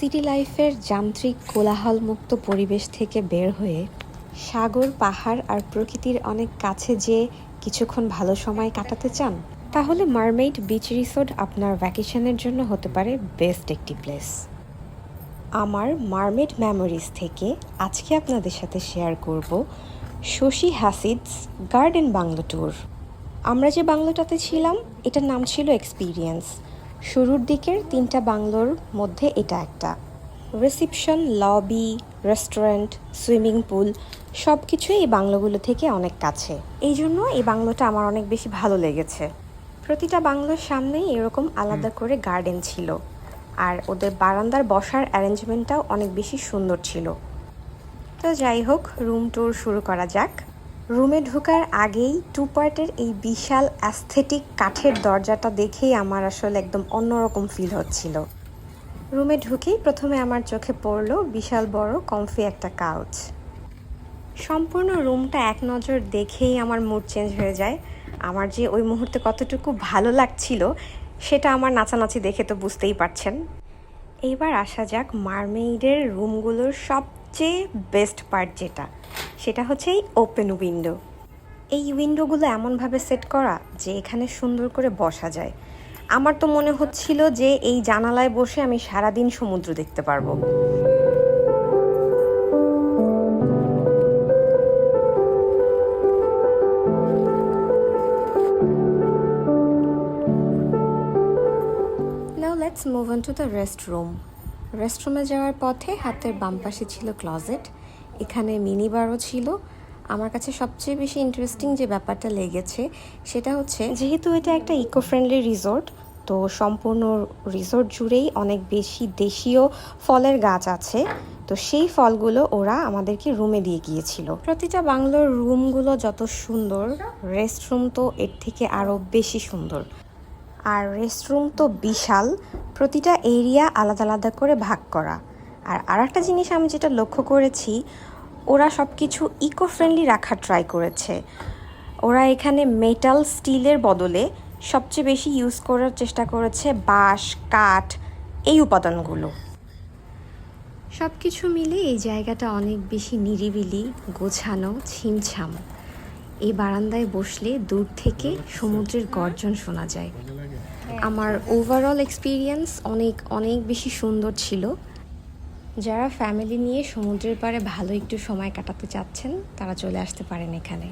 City লাইফের যান্ত্রিক কোলাহলমুক্ত পরিবেশ থেকে বের হয়ে সাগর, পাহাড় আর প্রকৃতির অনেক কাছে যেয়ে কিছুক্ষণ ভালো সময় কাটাতে চান, তাহলে মারমেইড বিচ রিসোর্ট আপনার ভ্যাকেশনের জন্য হতে পারে বেস্ট একটি প্লেস। আমার মারমেড মেমোরিজ থেকে আজকে আপনাদের সাথে শেয়ার করব শশী হাসিডস গার্ডেন বাংলো ট্যুর। আমরা যে বাংলোটাতে ছিলাম এটার নাম ছিল এক্সপিরিয়েন্স। শুরুর দিকের 3টা বাংলোর মধ্যে এটা একটা। Reception, lobby, restaurant, swimming pool সব কিছুই এই বাংলোগুলো থেকে অনেক কাছে। এই জন্য এই বাংলোটা আমার অনেক বেশি ভালো লেগেছে। প্রতিটা বাংলোর সামনেই এরকম আলাদা করে গার্ডেন ছিল, আর ওদের বারান্দার বসার অ্যারেঞ্জমেন্টটাও অনেক বেশি সুন্দর ছিল। তো যাই হোক, রুম ট্যুর শুরু করা যাক। রুমে ঢোকার আগেই 2 পার্টের এই বিশাল অ্যাস্থেটিক কাঠের দরজাটা দেখেই আমার আসলে একদম অন্যরকম ফিল হচ্ছিল। রুমে ঢুকেই প্রথমে আমার চোখে পড়লো বিশাল বড় কমফি একটা কাউচ। সম্পূর্ণ রুমটা এক নজর দেখেই আমার মুড চেঞ্জ হয়ে যায়। আমার যে ওই মুহূর্তে কতটুকু ভালো লাগছিল সেটা আমার নাচানাচি দেখে তো বুঝতেই পারছেন। এইবার আসা যাক মারমেইডের রুমগুলোর সবচেয়ে বেস্ট পার্ট যেটা, সেটা হচ্ছে এই ওপেন উইন্ডো। এই উইন্ডোগুলো এমনভাবে সেট করা যে এখানে সুন্দর করে বসা যায়। আমার তো মনে হচ্ছিল যে এই জানালায় বসে আমি সারাদিন সমুদ্র দেখতে পারবো। Now let's move on to the restroom. রেস্টরুমে যাওয়ার পথে হাতের বাম পাশে ছিল ক্লজেট। এখানে মিনি বারও ছিল। আমার কাছে সবচেয়ে বেশি ইন্টারেস্টিং যে ব্যাপারটা লেগেছে সেটা হচ্ছে, যেহেতু এটা একটা ইকো ফ্রেন্ডলি রিসোর্ট, তো সম্পূর্ণ রিসোর্ট জুড়েই অনেক বেশি দেশীয় ফলের গাছ আছে। তো সেই ফলগুলো ওরা আমাদেরকে রুমে দিয়ে গিয়েছিল। প্রতিটা বাংলোর রুমগুলো যত সুন্দর, রেস্টরুম তো এর থেকে আরও বেশি সুন্দর। আর রেস্টরুম তো বিশাল, প্রতিটা এরিয়া আলাদা আলাদা করে ভাগ করা। আর আরেকটা জিনিস আমি যেটা লক্ষ্য করেছি, ওরা সব কিছু ইকো ফ্রেন্ডলি রাখার ট্রাই করেছে। ওরা এখানে মেটাল, স্টিলের বদলে সবচেয়ে বেশি ইউজ করার চেষ্টা করেছে বাঁশ, কাঠ, এই উপাদানগুলো। সব কিছু মিলে এই জায়গাটা অনেক বেশি নিরিবিলি, গোছানো, ছিমছাম। এই বারান্দায় বসলে দূর থেকে সমুদ্রের গর্জন শোনা যায়। আমার ওভারঅল এক্সপিরিয়েন্স অনেক অনেক বেশি সুন্দর ছিল। যারা ফ্যামিলি নিয়ে সমুদ্রের পাড়ে ভালো একটু সময় কাটাতে চাচ্ছেন তারা চলে আসতে পারেন এখানে।